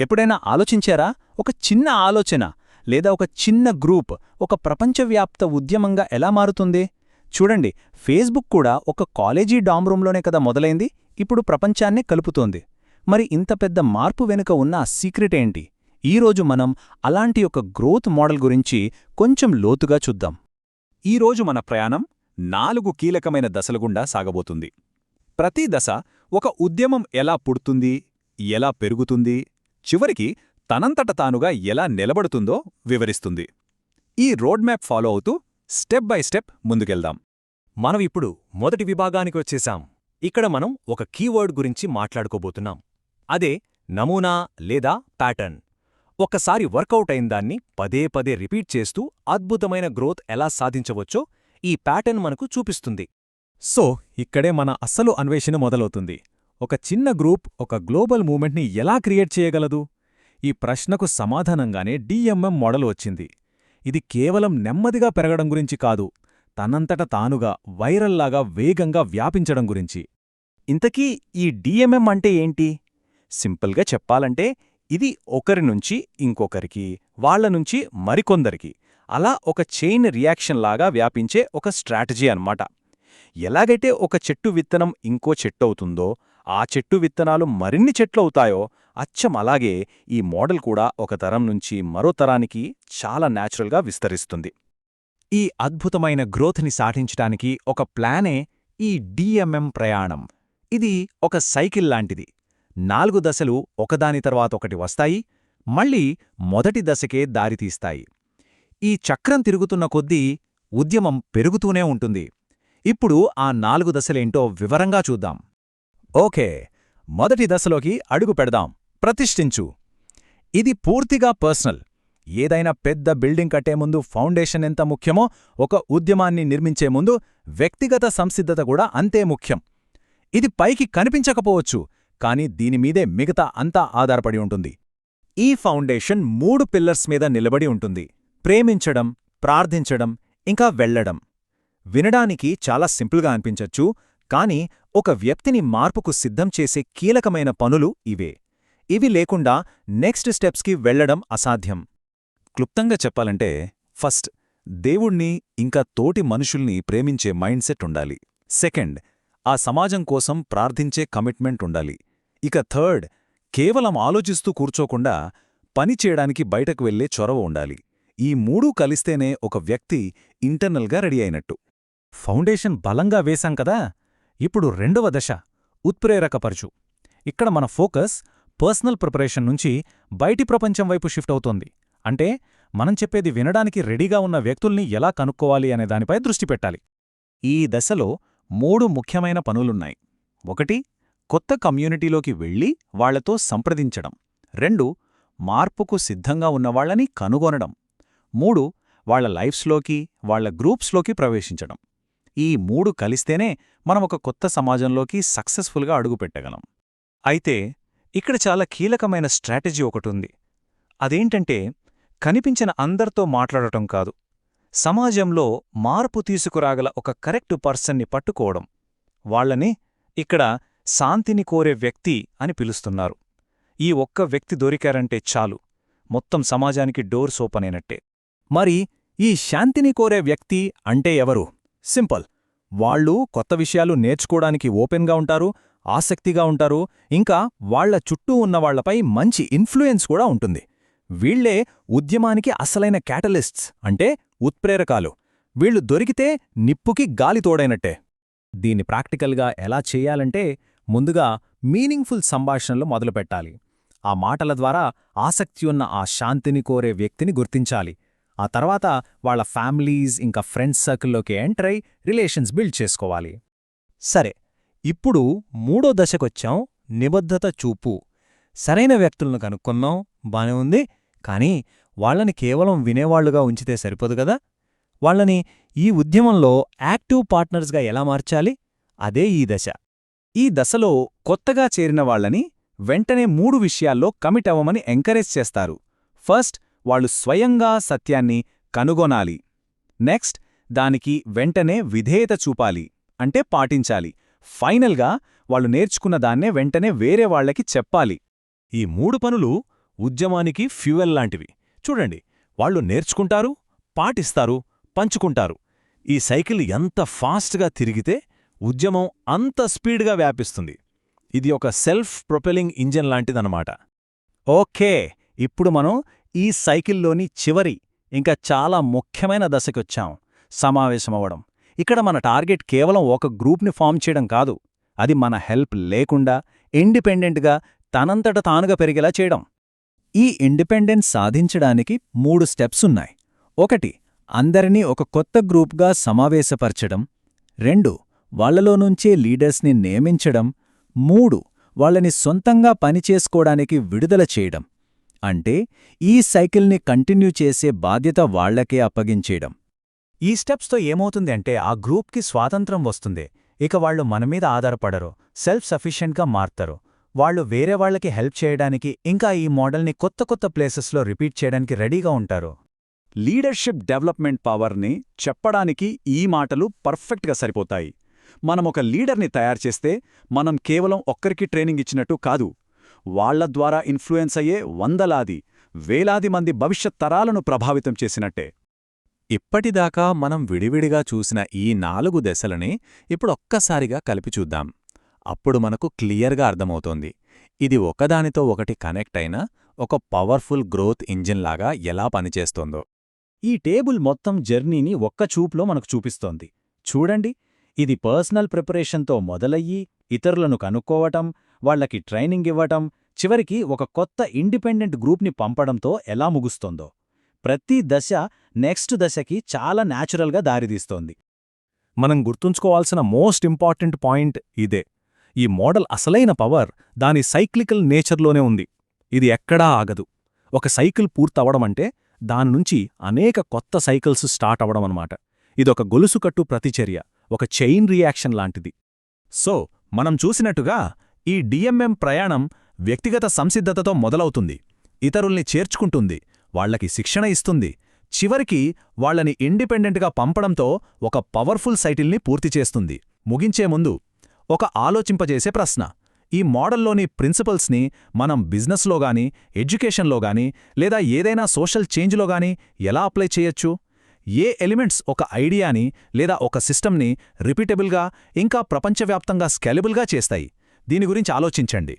ఎప్పుడైనా ఆలోచించారా? ఒక చిన్న ఆలోచన లేదా ఒక చిన్న గ్రూప్ ఒక ప్రపంచవ్యాప్త ఉద్యమంగా ఎలా మారుతుంది? చూడండి, ఫేస్బుక్ కూడా ఒక కాలేజీ డామ్ రూంలోనే కదా మొదలైంది, ఇప్పుడు ప్రపంచాన్నే కలుపుతోంది. మరి ఇంత పెద్ద మార్పు వెనుక ఉన్న సీక్రెట్ ఏంటి? ఈరోజు మనం అలాంటి ఒక గ్రోత్ మోడల్ గురించి కొంచెం లోతుగా చూద్దాం. ఈరోజు మన ప్రయాణం 4 కీలకమైన దశలగుండా సాగబోతుంది. ప్రతి దశ ఒక ఉద్యమం ఎలా పుడుతుంది, ఎలా పెరుగుతుంది, చివరికి తనంతట తానుగా ఎలా నిలబడుతుందో వివరిస్తుంది. ఈ రోడ్ మ్యాప్ ఫాలో అవుతూ స్టెప్ బై స్టెప్ ముందుకెళ్దాం. మనం ఇప్పుడు మొదటి విభాగానికి వచ్చేశాం. ఇక్కడ మనం ఒక కీవర్డ్ గురించి మాట్లాడుకోబోతున్నాం. అదే నమూనా లేదా ప్యాటర్న్. ఒక్కసారి వర్కౌట్ అయిన దాన్ని పదే పదే రిపీట్ చేస్తూ అద్భుతమైన గ్రోత్ ఎలా సాధించవచ్చో ఈ ప్యాటర్న్ మనకు చూపిస్తుంది. సో ఇక్కడే మన అస్సలు అన్వేషణ మొదలవుతుంది. ఒక చిన్న గ్రూప్ ఒక గ్లోబల్ మూమెంట్ని ఎలా క్రియేట్ చేయగలదు? ఈ ప్రశ్నకు సమాధానంగానే డిఎంఎం మోడల్ వచ్చింది. ఇది కేవలం నెమ్మదిగా పెరగడం గురించి కాదు, తనంతట తానుగా వైరల్లాగా వేగంగా వ్యాపించడం గురించి. ఇంతకీ ఈ డిఎంఎం అంటే ఏంటి? సింపుల్గా చెప్పాలంటే ఇది ఒకరి నుంచి ఇంకొకరికి, వాళ్లనుంచి మరికొందరికి, అలా ఒక చైన్ రియాక్షన్ లాగా వ్యాపించే ఒక స్ట్రాటజీ అన్నమాట. ఎలాగైతే ఒక చెట్టు విత్తనం ఇంకో చెట్టు అవుతుందో, ఆ చెట్టు విత్తనాలు మరిన్ని చెట్లవుతాయో, అచ్చం అలాగే ఈ మోడల్ కూడా ఒక తరం నుంచి మరో తరానికి చాలా న్యాచురల్గా విస్తరిస్తుంది. ఈ అద్భుతమైన గ్రోత్ని సాధించటానికి ఒక ప్లానే ఈ డిఎంఎం ప్రయాణం. ఇది ఒక సైకిల్ లాంటిది. 4 దశలు ఒకదాని తర్వాత ఒకటి వస్తాయి, మళ్ళీ మొదటి దశకే దారితీస్తాయి. ఈ చక్రం తిరుగుతున్న కొద్దీ ఉద్యమం పెరుగుతూనే ఉంటుంది. ఇప్పుడు ఆ 4 దశలేంటో వివరంగా చూద్దాం. ఓకే, మొదటి దశలోకి అడుగు పెడదాం. ప్రతిష్ఠించు. ఇది పూర్తిగా పర్సనల్. ఏదైనా పెద్ద బిల్డింగ్ కట్టే ముందు ఫౌండేషన్ ఎంత ముఖ్యమో, ఒక ఉద్యమాన్ని నిర్మించే ముందు వ్యక్తిగత సంసిద్ధత కూడా అంతే ముఖ్యం. ఇది పైకి కనిపించకపోవచ్చు, కానీ దీనిమీదే మిగతా అంతా ఆధారపడి ఉంటుంది. ఈ ఫౌండేషన్ 3 పిల్లర్స్ మీద నిలబడి ఉంటుంది: ప్రేమించడం, ప్రార్థించడం, ఇంకా వెళ్లడం. వినడానికి చాలా సింపుల్గా అనిపించచ్చు, కానీ ఒక వ్యక్తిని మార్పుకు సిద్ధం చేసే కీలకమైన పనులు ఇవే. ఇవి లేకుండా నెక్స్ట్ స్టెప్స్కి వెళ్లడం అసాధ్యం. క్లుప్తంగా చెప్పాలంటే, ఫస్ట్, దేవుణ్ణి ఇంకా తోటి మనుషుల్ని ప్రేమించే మైండ్ సెట్ ఉండాలి. సెకండ్, ఆ సమాజం కోసం ప్రార్థించే కమిట్మెంట్ ఉండాలి. ఇక థర్డ్, కేవలం ఆలోచిస్తూ కూర్చోకుండా పనిచేయడానికి బయటకు వెళ్లే చొరవ ఉండాలి. ఈ 3 కలిస్తేనే ఒక వ్యక్తి ఇంటర్నల్గా రెడీ అయినట్టు. ఫౌండేషన్ బలంగా వేశాం కదా, ఇప్పుడు రెండవ దశ, ఉత్ప్రేరకపరచు. ఇక్కడ మన ఫోకస్ పర్సనల్ ప్రిపరేషన్ నుంచి బయటి ప్రపంచం వైపు షిఫ్ట్ అవుతోంది. అంటే మనం చెప్పేది వినడానికి రెడీగా ఉన్న వ్యక్తుల్ని ఎలా కనుక్కోవాలి అనే దానిపై దృష్టి పెట్టాలి. ఈ దశలో 3 ముఖ్యమైన పనులున్నాయి. 1, కొత్త కమ్యూనిటీలోకి వెళ్ళి వాళ్లతో సంప్రదించడం. 2, మార్పుకు సిద్ధంగా ఉన్నవాళ్లని కనుగొనడం. 3, వాళ్ల లైఫ్స్లోకి, వాళ్ల గ్రూప్స్లోకి ప్రవేశించడం. ఈ 3 కలిస్తేనే మనం ఒక కొత్త సమాజంలోకి సక్సెస్ఫుల్గా అడుగుపెట్టగలం. అయితే ఇక్కడ చాలా కీలకమైన స్ట్రాటజీ ఒకటుంది. అదేంటంటే, కనిపించిన అందరితో మాట్లాడటం కాదు, సమాజంలో మార్పు తీసుకురాగల ఒక కరెక్ట్ పర్సన్ని పట్టుకోవడం. వాళ్లని ఇక్కడ శాంతిని కోరే వ్యక్తి అని పిలుస్తున్నారు. ఈ ఒక్క వ్యక్తి దొరికారంటే చాలు, మొత్తం సమాజానికి డోర్స్ ఓపెన్ అయినట్టే. మరి ఈ శాంతిని కోరే వ్యక్తి అంటే ఎవరు? సింపుల్. వాళ్ళు కొత్త విషయాలు నేర్చుకోవడానికి ఓపెన్గా ఉంటారు, ఆసక్తిగా ఉంటారు, ఇంకా వాళ్ల చుట్టూ ఉన్నవాళ్లపై మంచి ఇన్ఫ్లుయెన్స్ కూడా ఉంటుంది. వీళ్లే ఉద్యమానికి అసలైన క్యాటలిస్ట్స్, అంటే ఉత్ప్రేరకాలు. వీళ్లు దొరికితే నిప్పుకి గాలి తోడైనట్టే. దీన్ని ప్రాక్టికల్గా ఎలా చేయాలంటే, ముందుగా మీనింగ్ఫుల్ సంభాషణలు మొదలుపెట్టాలి. ఆ మాటల ద్వారా ఆసక్తి ఉన్న ఆ శాంతిని కోరే వ్యక్తిని గుర్తించాలి. ఆ తర్వాత వాళ్ల ఫ్యామిలీస్ ఇంకా ఫ్రెండ్స్ సర్కిల్లోకి ఎంటర్ అయి రిలేషన్స్ బిల్డ్ చేసుకోవాలి. సరే, ఇప్పుడు 3వ దశకొచ్చాం, నిబద్ధత చూపు. సరైన వ్యక్తులను కనుక్కున్నాం, బానే ఉంది. కానీ వాళ్లని కేవలం వినేవాళ్లుగా ఉంచితే సరిపోదు కదా. వాళ్లని ఈ ఉద్యమంలో యాక్టివ్ పార్ట్నర్స్గా ఎలా మార్చాలి? అదే ఈ దశ. ఈ దశలో కొత్తగా చేరిన వాళ్లని వెంటనే 3 విషయాల్లో కమిట్ అవ్వమని ఎంకరేజ్ చేస్తారు. ఫస్ట్, వాళ్లు స్వయంగా సత్యాన్ని కనుగొనాలి. నెక్స్ట్, దానికి వెంటనే విధేయత చూపాలి, అంటే పాటించాలి. ఫైనల్గా, వాళ్లు నేర్చుకున్న దాన్నే వెంటనే వేరే వాళ్లకి చెప్పాలి. ఈ 3 పనులు ఉద్యమానికి ఫ్యూయల్ లాంటివి. చూడండి, వాళ్ళు నేర్చుకుంటారు, పాటిస్తారు, పంచుకుంటారు. ఈ సైకిల్ ఎంత ఫాస్ట్గా తిరిగితే ఉద్యమం అంత స్పీడ్గా వ్యాపిస్తుంది. ఇది ఒక సెల్ఫ్ ప్రొపెలింగ్ ఇంజిన్ లాంటిదన్నమాట. ఓకే, ఇప్పుడు మనం ఈ సైకిల్లోని చివరి ఇంకా చాలా ముఖ్యమైన దశకొచ్చాం, సమావేశమవ్వడం. ఇక్కడ మన టార్గెట్ కేవలం ఒక గ్రూప్ని ఫామ్ చేయడం కాదు, అది మన హెల్ప్ లేకుండా ఇండిపెండెంట్గా తనంతట తానుగా పెరిగేలా చేయడం. ఈ ఇండిపెండెన్స్ సాధించడానికి 3 స్టెప్స్ ఉన్నాయి. 1. అందరినీ ఒక కొత్త గ్రూప్గా సమావేశపరచడం. 2. వాళ్లలో నుంచే లీడర్స్ని నియమించడం. 3. వాళ్ళని సొంతంగా పనిచేసుకోవడానికి విడుదల చేయడం. అంటే ఈ సైకిల్ని కంటిన్యూ చేసే బాధ్యత వాళ్లకే అప్పగించేయడం. ఈ స్టెప్స్తో ఏమవుతుంది అంటే ఆ గ్రూప్కి స్వాతంత్రం వస్తుంది. ఇక వాళ్ళు మనమీద ఆధారపడరు, సెల్ఫ్ సఫిషియెంట్గా మారతారు. వాళ్ళు వేరే వాళ్లకి హెల్ప్ చేయడానికి, ఇంకా ఈ మోడల్ని కొత్త కొత్త ప్లేసెస్లో రిపీట్ చేయడానికి రెడీగా ఉంటారు. లీడర్షిప్ డెవలప్మెంట్ పవర్ని చెప్పడానికి ఈ మాటలు పర్ఫెక్ట్గా సరిపోతాయి. మనమొక లీడర్ని తయారుచేస్తే మనం కేవలం ఒక్కరికి ట్రైనింగ్ ఇచ్చినట్టు కాదు, వాళ్ల ద్వారా ఇన్ఫ్లుయెన్స్ అయ్యే వందలాది, వేలాది మంది భవిష్యత్ తరాలను ప్రభావితం చేసినట్టే. ఇప్పటిదాకా మనం విడివిడిగా చూసిన ఈ 4 దశలని ఇప్పుడొక్కసారిగా కలిపి చూద్దాం. అప్పుడు మనకు క్లియర్గా అర్థమవుతోంది, ఇది ఒకదానితో ఒకటి కనెక్ట్ అయిన ఒక పవర్ఫుల్ గ్రోత్ ఇంజిన్లాగా ఎలా పనిచేస్తోందో. ఈ టేబుల్ మొత్తం జర్నీని ఒక్క చూపులో మనకు చూపిస్తోంది. చూడండి, ఇది పర్సనల్ ప్రిపరేషన్తో మొదలయ్యి, ఇతరులను కనుక్కోవటం, వాళ్లకి ట్రైనింగ్ ఇవ్వటం, చివరికి ఒక కొత్త ఇండిపెండెంట్ గ్రూప్ని పంపడంతో ఎలా ముగుస్తోందో. ప్రతి దశ నెక్స్ట్ దశకి చాలా న్యాచురల్గా దారితీస్తోంది. మనం గుర్తుంచుకోవాల్సిన మోస్ట్ ఇంపార్టెంట్ పాయింట్ ఇదే. ఈ మోడల్ అసలైన పవర్ దాని సైక్లికల్ నేచర్లోనే ఉంది. ఇది ఎక్కడా ఆగదు. ఒక సైకిల్ పూర్తవడమంటే దానినుంచి అనేక కొత్త సైకిల్స్ స్టార్ట్ అవడమన్నమాట. ఇదొక గొలుసుకట్టు ప్రతిచర్య, ఒక చైన్ రియాక్షన్ లాంటిది. సో మనం చూసినట్టుగా ఈ డిఎంఎం ప్రయాణం వ్యక్తిగత సంసిద్ధతతో మొదలవుతుంది, ఇతరుల్ని చేర్చుకుంటుంది, వాళ్లకి శిక్షణ ఇస్తుంది, చివరికి వాళ్లని ఇండిపెండెంట్గా పంపడంతో ఒక పవర్ఫుల్ సైకిల్ని పూర్తి చేస్తుంది. ముగించే ముందు ఒక ఆలోచింపజేసే ప్రశ్న: ఈ మోడల్లోని ప్రిన్సిపల్స్ని మనం బిజినెస్లోగానీ, ఎడ్యుకేషన్లోగానీ, లేదా ఏదైనా సోషల్ చేంజ్లోగానీ ఎలా అప్లై చేయొచ్చు? ఏ ఎలిమెంట్స్ ఒక ఐడియాని లేదా ఒక సిస్టమ్ని రిపీటబుల్గా, ఇంకా ప్రపంచవ్యాప్తంగా స్కేలబుల్గా చేస్తాయి? దీని గురించి ఆలోచించండి.